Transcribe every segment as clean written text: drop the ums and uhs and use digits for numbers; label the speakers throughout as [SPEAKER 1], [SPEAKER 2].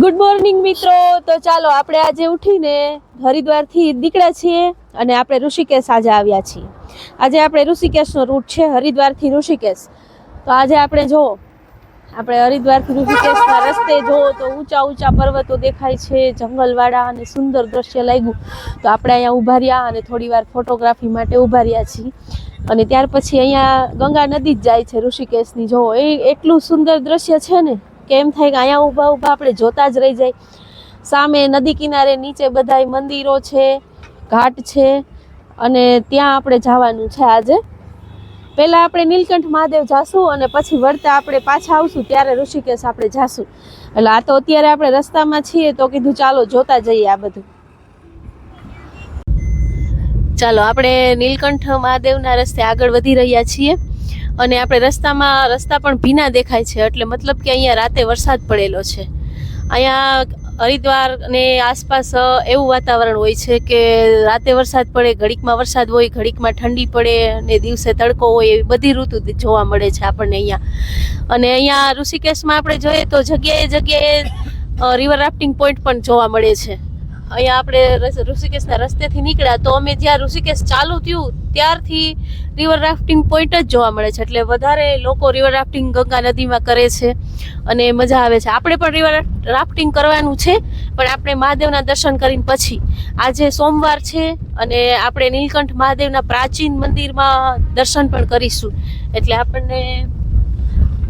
[SPEAKER 1] Good morning મિત્રો. તો ચાલો આપણે આજે ઉઠીને હરિદ્વારથી નીકળ્યા છીએ અને આપણે ઋષિકેશ આજે આવ્યા છીએ. આજે આપણે ઋષિકેશનો રૂટ છે, હરિદ્વારથી ઋષિકેશ. તો આજે આપણે જો આપણે હરિદ્વારથી ઋષિકેશના રસ્તે જો તો ઊંચા ઊંચા પર્વતો દેખાય છે, જંગલવાળા, અને સુંદર દ્રશ્ય લાગ્યું. તો આપણે અહીંયા ઊભા રહ્યા અને થોડી વાર ફોટોગ્રાફી માટે ઊભા રહ્યા છીએ. અને ત્યાર પછી અહીંયા ગંગા નદી જ જાય છે ઋષિકેશની. જો એ એટલું સુંદર દ્રશ્ય છે ને કે એમ થાય કે અહીંયા ઊભા ઊભા આપણે જોતા જ રહી જાય. સામે નદી કિનારે નીચે બધાય મંદિરો છે, ઘાટ છે, અને ત્યાં આપણે જવાનું છે આજે. પહેલાં આપણે નીલકંઠ મહાદેવ જાશું અને પછી વળતા આપણે પાછા આવશું ત્યારે ઋષિકેશ આપણે જાશું. એટલે આ તો અત્યારે આપણે રસ્તામાં છીએ તો કીધું ચાલો જોતા જઈએ આ બધું. ચાલો આપણે નીલકંઠ મહાદેવના રસ્તે આગળ વધી રહ્યા છીએ અને આપણે રસ્તા પણ ભીના દેખાય છે, એટલે મતલબ કે અહીંયા રાતે વરસાદ પડેલો છે. અહીંયા હરિદ્વાર અને આસપાસ એવું વાતાવરણ હોય છે કે રાતે વરસાદ પડે, ઘડીકમાં વરસાદ હોય, ઘડીકમાં ઠંડી પડે અને દિવસે તડકો હોય, એવી બધી ઋતુ જોવા મળે છે આપણને અહીંયા. અને અહીંયા ઋષિકેશમાં આપણે જોઈએ તો જગ્યાએ જગ્યાએ રિવર રાફ્ટિંગ પોઈન્ટ પણ જોવા મળે છે. અહીંયા આપણે ઋષિકેશના રસ્તેથી નીકળ્યા તો અમે જ્યાં ઋષિકેશ ચાલુ થયું ત્યારથી રિવર રાફ્ટિંગ પોઈન્ટ જ જોવા મળે છે. એટલે વધારે લોકો રિવર રાફ્ટિંગ ગંગા નદીમાં કરે છે અને મજા આવે છે. આપણે પણ રિવર રાફ્ટિંગ કરવાનું છે, પણ આપણે મહાદેવના દર્શન કરીને પછી. આજે સોમવાર છે અને આપણે નીલકંઠ મહાદેવના પ્રાચીન મંદિરમાં દર્શન પણ કરીશું. એટલે આપણને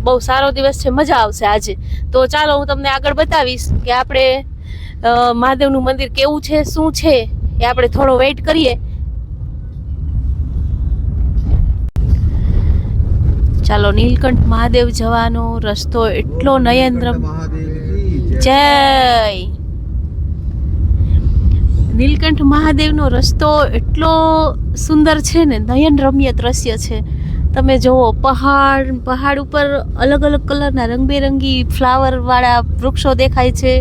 [SPEAKER 1] બહુ સારો દિવસ છે, મજા આવશે આજે. તો ચાલો હું તમને આગળ બતાવીશ કે આપણે મહાદેવનું મંદિર કેવું છે, શું છે, એ આપણે થોડો વેઇટ કરીએ. ચાલો, નીલકંઠ મહાદેવ જવાનો રસ્તો એટલો નયનરમ. જય નીલકંઠ મહાદેવનો રસ્તો એટલો સુંદર છે ને, નયનરમ્ય દ્રશ્ય છે. તમે જુઓ, પહાડ ઉપર અલગ અલગ કલરના રંગબેરંગી ફ્લાવર વાળા વૃક્ષો દેખાય છે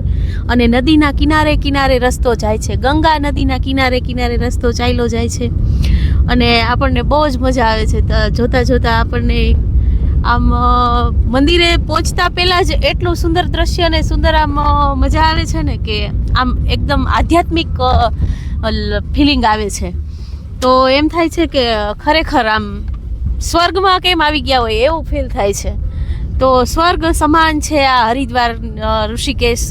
[SPEAKER 1] અને નદીના કિનારે કિનારે રસ્તો જાય છે. ગંગા નદીના કિનારે કિનારે રસ્તો ચાલ્યો જાય છે અને આપણને બહુ જ મજા આવે છે. જોતા જોતા આપણને આમ મંદિરે પહોંચતા પહેલા જ એટલું સુંદર દ્રશ્ય અને સુંદર આમ મજા આવે છે ને કે આમ એકદમ આધ્યાત્મિક ફિલિંગ આવે છે. તો એમ થાય છે કે ખરેખર આમ સ્વર્ગમાં કેમ આવી ગયા હોય એવું ફીલ થાય છે. તો સ્વર્ગ સમાન છે આ હરિદ્વાર ઋષિકેશ.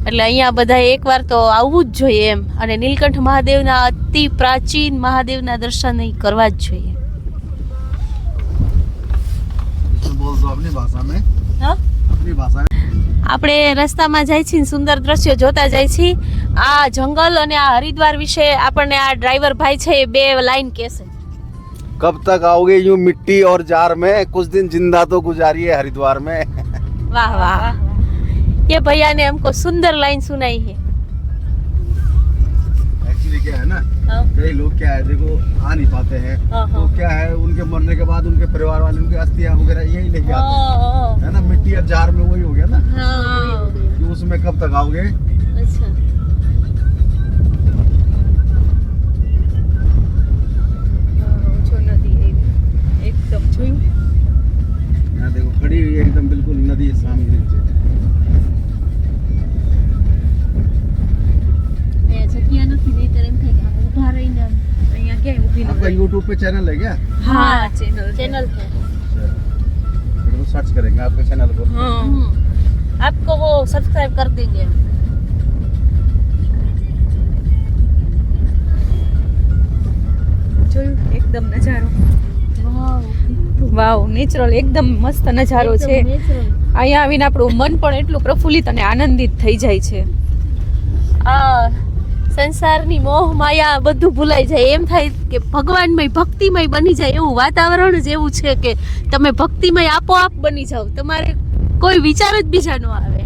[SPEAKER 1] એટલે અહીંયા બધા એકવાર તો આવવું જ જોઈએ એમ. અને નીલકંઠ મહાદેવના અતિ પ્રાચીન મહાદેવના દર્શન કરવા જ જોઈએ. આપણે રસ્તામાં જાય છીએ, સુંદર દ્રશ્યો જોતા જાય છીએ. આ જંગલ અને આ હરિદ્વાર વિશે આપણને આ ડ્રાઈવર ભાઈ છે એ બે લાઈન કહેશે.
[SPEAKER 2] कब तक आओगे यूं मिट्टी और जार में, कुछ दिन जिंदा तो गुजारिए हरिद्वार में.
[SPEAKER 1] वाह वाह, ये भैया ने हमको सुंदर लाइन सुनाई है.
[SPEAKER 2] एक्चुअली क्या है ना, कई लोग क्या है देखो आ नहीं पाते हैं, तो क्या है उनके मरने के बाद उनके परिवार वाले उनकी अस्थियां वगैरह यही लेके आते हैं, है ना. मिट्टी और जार में वही हो गया ना. तो उसमें कब तक आओगे.
[SPEAKER 1] अच्छा, एकदम જોયું.
[SPEAKER 2] यहाँ देखो खड़ी हुई है एकदम बिल्कुल नदी सामने नीचे.
[SPEAKER 1] એ જગ્યા નથી, નહીતર એમ થાય કે આમ ઊભા રહીને અહીંયા ક્યાંય ઊભી ન
[SPEAKER 2] आपका YouTube पे चैनल है क्या.
[SPEAKER 1] हाँ, चैनल है.
[SPEAKER 2] फिर वो सर्च करेंगे आपके चैनल को.
[SPEAKER 1] आपको वो सब्सक्राइब कर देंगे.
[SPEAKER 3] જોયું એકદમ નજારો. વાવ, નેચરલ એકદમ મસ્ત નજારો છે. અહીંયા આવીને આપણું મન પણ એટલું પ્રફુલ્લિત અને આનંદિત થઈ જાય છે.
[SPEAKER 1] આ સંસારની મોહ માયા બધું ભૂલાઈ જાય. એમ થાય કે ભગવાનમય ભક્તિમય બની જાય. એવું વાતાવરણ જ એવું છે કે તમે ભક્તિમય આપોઆપ બની જાઓ. તમારે કોઈ વિચાર જ બીજા ન આવે.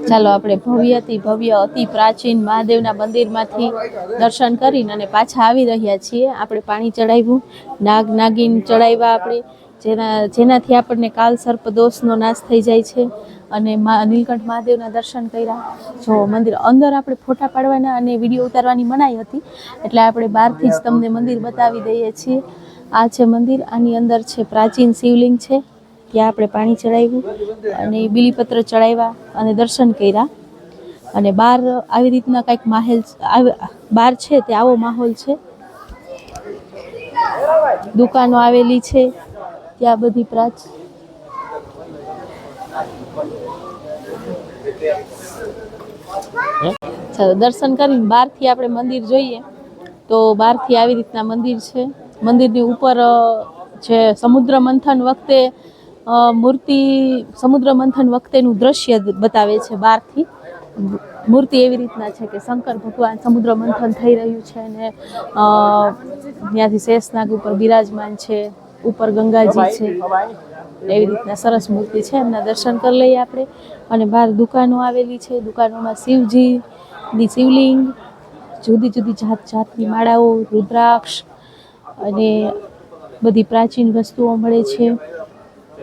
[SPEAKER 1] ચાલો આપણે ભવ્ય અતિ પ્રાચીન મહાદેવના મંદિરમાંથી દર્શન કરીને અને પાછા આવી રહ્યા છીએ. આપણે પાણી ચડાવ્યું, નાગ નાગીન ચડાવ્યા, આપણે જેનાથી આપણને કાલ સર્પ દોષનો નાશ થઈ જાય છે. અને નીલકંઠ મહાદેવના દર્શન કર્યા. જો મંદિર અંદર આપણે ફોટા પાડવાના અને વિડીયો ઉતારવાની મનાઈ હતી, એટલે આપણે બહારથી જ તમને મંદિર બતાવી દઈએ છીએ. આ છે મંદિર. આની અંદર છે પ્રાચીન શિવલિંગ છે, ત્યાં આપણે પાણી ચડાવ્યું અને બીલીપત્ર ચડાવ્યા અને દર્શન કર્યા. અને બહાર આવી રીતના કંઈક માહોલ બહાર છે તે આવો માહોલ છે. દુકાનો આવેલી છે ત્યાં બધી ચાલો દર્શન કરીને બહારથી આપણે મંદિર જોઈએ તો બહારથી આવી રીતના મંદિર છે. મંદિરની ઉપર જે સમુદ્ર મંથન વખતેનું દ્રશ્ય બતાવે છે. બહારથી મૂર્તિ એવી રીતના છે કે શંકર ભગવાન સમુદ્ર મંથન થઈ રહ્યું છે અને ત્યાંથી શેષનાગ ઉપર બિરાજમાન છે, ઉપર ગંગાજી છે. એવી રીતના સરસ મૂર્તિ છે. એમના દર્શન કરી લઈએ આપણે. અને બહાર દુકાનો આવેલી છે. દુકાનોમાં શિવજીની શિવલિંગ, જુદી જુદી જાતની માળાઓ, રુદ્રાક્ષ અને બધી પ્રાચીન વસ્તુઓ મળે છે,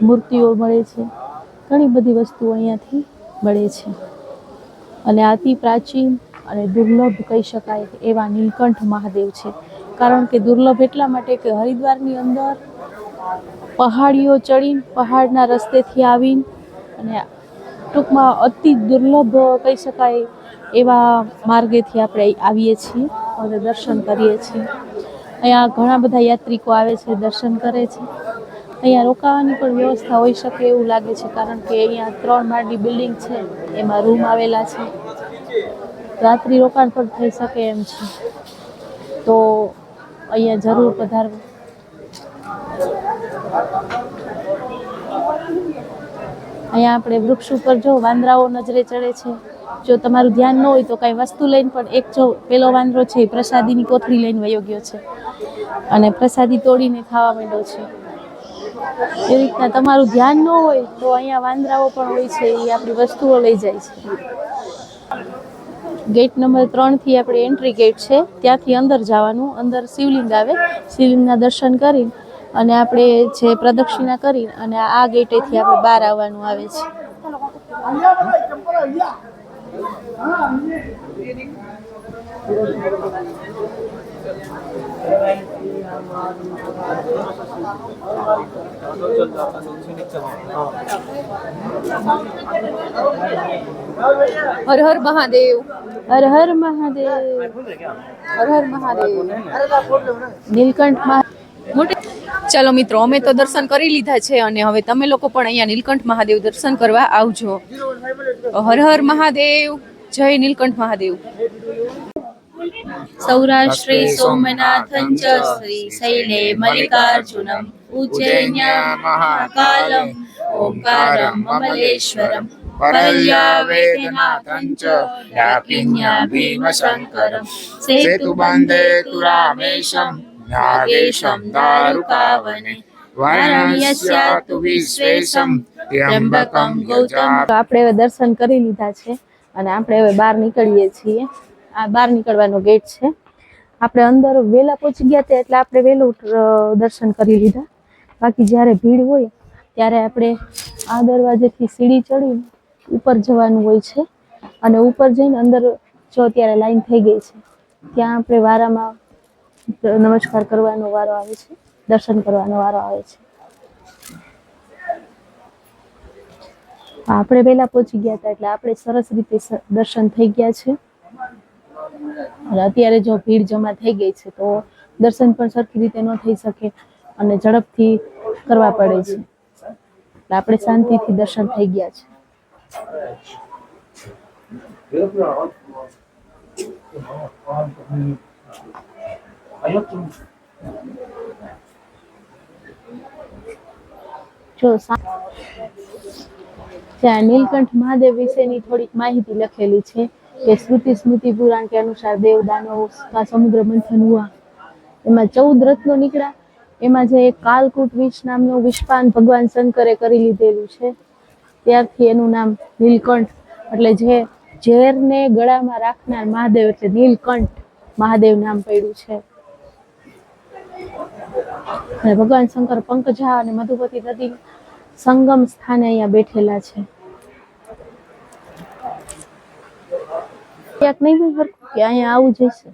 [SPEAKER 1] મૂર્તિઓ મળે છે. ઘણી બધી વસ્તુઓ અહીંયાથી મળે છે. અને અતિ પ્રાચીન અને દુર્લભ કહી શકાય એવા નીલકંઠ મહાદેવ છે. કારણ કે દુર્લભ એટલા માટે કે હરિદ્વારની અંદર પહાડીઓ ચડીને, પહાડના રસ્તેથી આવીને અને ટૂંકમાં અતિ દુર્લભ કહી શકાય એવા માર્ગેથી આપણે આવીએ છીએ અને દર્શન કરીએ છીએ. અહીંયા ઘણા બધા યાત્રિકો આવે છે, દર્શન કરે છે. અહીંયા રોકાવાની પણ વ્યવસ્થા હોઈ શકે એવું લાગે છે, કારણ કે અહીંયા 3 માળની બિલ્ડિંગ છે, એમાં રૂમ આવેલા છે. રાત્રિ રોકાણ પણ થઈ શકે એમ છે. તો અહીંયા જરૂર પધારવું. અહીંયા આપણે વૃક્ષ ઉપર જો વાંદરાઓ નજરે ચડે છે. જો તમારું ધ્યાન ન હોય તો કાંઈ વસ્તુ લઈને પણ જો પેલો વાંદરો છે એ પ્રસાદીની કોથળી લઈને વયો ગયો છે અને પ્રસાદી તોડીને ખાવા માંડ્યો છે. એ રીતના તમારું ધ્યાન ન હોય તો અહીંયા વાંદરાઓ પણ હોય છે, એ આપણી વસ્તુઓ લઈ જાય છે. ગેટ નંબર 3 થી આપણે એન્ટ્રી ગેટ છે, ત્યાંથી અંદર જવાનું. અંદર શિવલિંગ આવે, શિવલિંગના દર્શન કરીને અને આપણે જે પ્રદક્ષિણા કરીને અને આ ગેટેથી આપણે બહાર આવવાનું આવે છે.
[SPEAKER 3] હર હર મહાદેવ,
[SPEAKER 1] હર હર મહાદેવ,
[SPEAKER 3] હર હર મહાદેવ.
[SPEAKER 1] નીલકંઠ
[SPEAKER 3] ચાલો મિત્રો, અમે તો દર્શન કરી લીધા છે અને હવે તમે લોકો પણ અહીંયા નીલકંઠ મહાદેવ દર્શન કરવા આવજો. હર હર મહાદેવ, જય નીલકંઠ મહાદેવ.
[SPEAKER 1] સૌરાષ્ટ્રે સોમનાથં ચ શ્રી શૈલે મલ્લિકાર્જુનમ ઉજ્જૈન્યા મહાકાલમ ઓંકારમ મમલેશ્વરમ પરલ્યા વૈદ્યનાથં ચ ડાકિન્યા ભીમશંકરમ સેતુબંધે તુરામેશમ નાગેશમ દારુકાવને વારાણસ્યાતુ વિશ્વેશમ ત્ર્યંબકમ ગૌતમ. આપણે હવે દર્શન કરી લીધા છે અને આપણે હવે બહાર નીકળીએ છીએ. આ બહાર નીકળવાનો ગેટ છે. આપણે અંદર વહેલા પહોંચી ગયા હતા એટલે આપણે વહેલું દર્શન કરી લીધા. બાકી જ્યારે ભીડ હોય ત્યારે આપણે આ દરવાજેથી સીડી ચડીને ઉપર જવાનું હોય છે અને ઉપર જઈને અંદર જો ત્યારે લાઈન થઈ ગઈ છે, ત્યાં આપણે વારામાં નમસ્કાર કરવાનો વારો આવે છે, દર્શન કરવાનો વારો આવે છે. આપણે વહેલા પહોંચી ગયા હતા એટલે આપણે સરસ રીતે દર્શન થઈ ગયા છે. અને અત્યારે જો ભીડ જમા થઈ ગઈ છે તો દર્શન પણ સરખી રીતે ન થઈ શકે અને ઝડપથી કરવા પડે છે. એટલે આપણે શાંતિથી દર્શન થઈ ગયા છે. જો ત્યાં નીલકંઠ મહાદેવ વિશેની થોડીક માહિતી લખેલી છે કે श्रुति स्मृति पुराण के अनुसार देव दानव का समुद्र मंथन हुआ. એમાં 14 રત્નો નીકળ્યા. એમાં જે એક કાલકૂટ વિષ નામનું વિષપાન ભગવાન શંકરે કરી લીધેલું છે, ત્યારથી એનું નામ નીલકંઠ, એટલે જે ઝેરને ગળામાં રાખનાર મહાદેવ એટલે નીલકંઠ મહાદેવ નામ પડ્યું છે. અને ભગવાન શંકર પંકજા અને મધુપતિ નદી સંગમ સ્થાને અહીંયા બેઠેલા છે. ક્યાંક નહીં ખબર કે અહીંયા આવું જઈશે.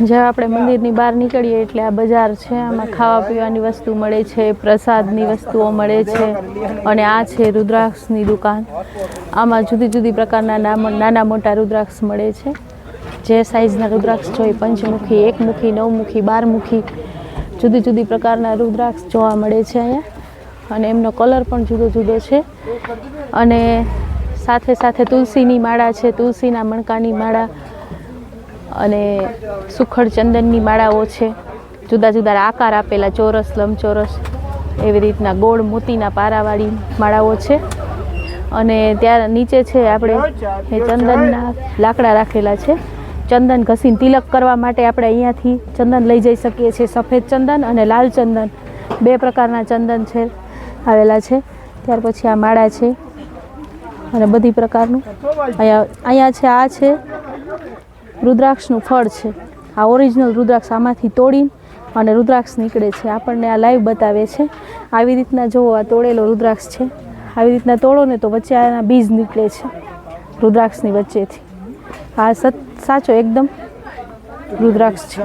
[SPEAKER 1] જ્યાં આપણે મંદિરની બહાર નીકળીએ એટલે આ બજાર છે. આમાં ખાવા પીવાની વસ્તુ મળે છે, પ્રસાદની વસ્તુઓ મળે છે. અને આ છે રુદ્રાક્ષની દુકાન. આમાં જુદી જુદી પ્રકારના નાના મોટા રુદ્રાક્ષ મળે છે. જે સાઇઝના રુદ્રાક્ષ જોઈએ, પંચમુખી, એકમુખી, નવમુખી, 12મુખી, જુદી જુદી પ્રકારના રુદ્રાક્ષ જોવા મળે છે અહીંયા. અને એમનો કલર પણ જુદો જુદો છે. અને સાથે સાથે તુલસીની માળા છે, તુલસીના મણકાની માળા અને સુખડ ચંદનની માળાઓ છે. જુદા જુદા આકાર આપેલા, ચોરસ, લંબચોરસ, એવી રીતના ગોળ મોતીના પારાવાળી માળાઓ છે. અને ત્યાં નીચે છે આપણે એ ચંદનના લાકડા રાખેલા છે. ચંદન ઘસીને તિલક કરવા માટે આપણે અહીંયાથી ચંદન લઈ જઈ શકીએ છીએ. સફેદ ચંદન અને લાલ ચંદન, 2 પ્રકારના ચંદન છે આવેલા છે. ત્યાર પછી આ માળા છે અને બધી પ્રકારનું અહીંયા છે. આ છે રુદ્રાક્ષનું ફળ છે. આ ઓરિજિનલ રુદ્રાક્ષ આમાંથી તોડીને અને રુદ્રાક્ષ નીકળે છે. આપણને આ લાઈવ બતાવે છે. આવી રીતના જુઓ, આ તોડેલો રુદ્રાક્ષ છે. આવી રીતના તોડો ને તો વચ્ચે આના બીજ નીકળે છે રુદ્રાક્ષની વચ્ચેથી. આ સાચો એકદમ રુદ્રાક્ષ છે.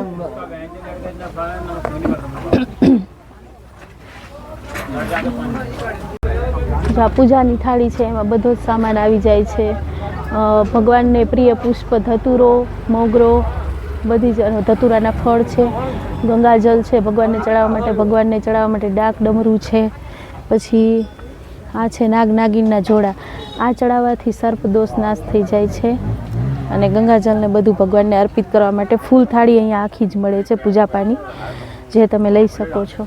[SPEAKER 1] જ્યાં પૂજાની થાળી છે એમાં બધો જ સામાન આવી જાય છે. ભગવાનને પ્રિય પુષ્પ ધતુરો, મોગરો, બધી જ ધતુરાના ફળ છે. ગંગાજલ છે ભગવાનને ચડાવવા માટે ડાક ડમરું છે. પછી આ છે નાગ નાગિનના જોડા. આ ચડાવવાથી સર્પ દોષ નાશ થઈ જાય છે. અને ગંગાજલને બધું ભગવાનને અર્પિત કરવા માટે ફૂલ થાળી અહીંયા આખી જ મળે છે પૂજાપાની, જે તમે લઈ શકો છો.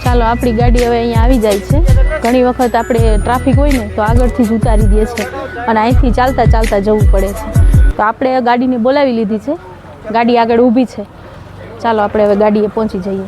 [SPEAKER 1] ચાલો આપણી ગાડી હવે અહીંયા આવી જાય છે. ઘણી વખત આપણે ટ્રાફિક હોય ને તો આગળથી જ ઉતારી દે છે અને અહીંથી ચાલતા ચાલતા જવું પડે છે. તો આપણે ગાડીને બોલાવી લીધી છે, ગાડી આગળ ઊભી છે. ચાલો આપણે હવે ગાડીએ પહોંચી જઈએ.